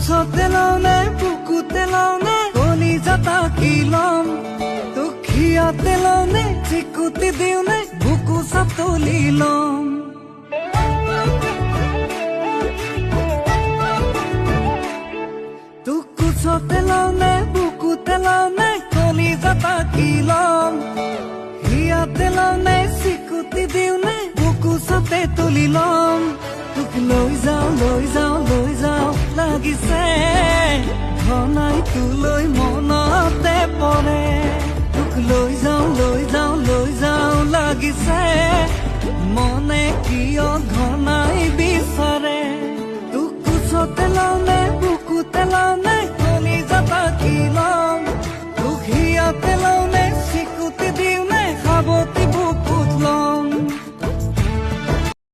কোচতে লওঁনে বুকুতে লওঁনে কলিজাটা কি লম তোক হিয়াতে লওঁনে চিকুটি দিওঁনে বুকু চাতলি লম তোক কোচতে লওঁনে বুকুতে লওঁনে কলিজাটা কি লম হিয়াতে লওঁনে চিকুটি দিওঁনে বুকু চাতে তুলি লম তোক লৈ যাওঁ লাগিছে ঘনাই তোলৈ মনতে পৰে তোক লৈ যাওঁ লাগিছে মনে কিয় ঘৰ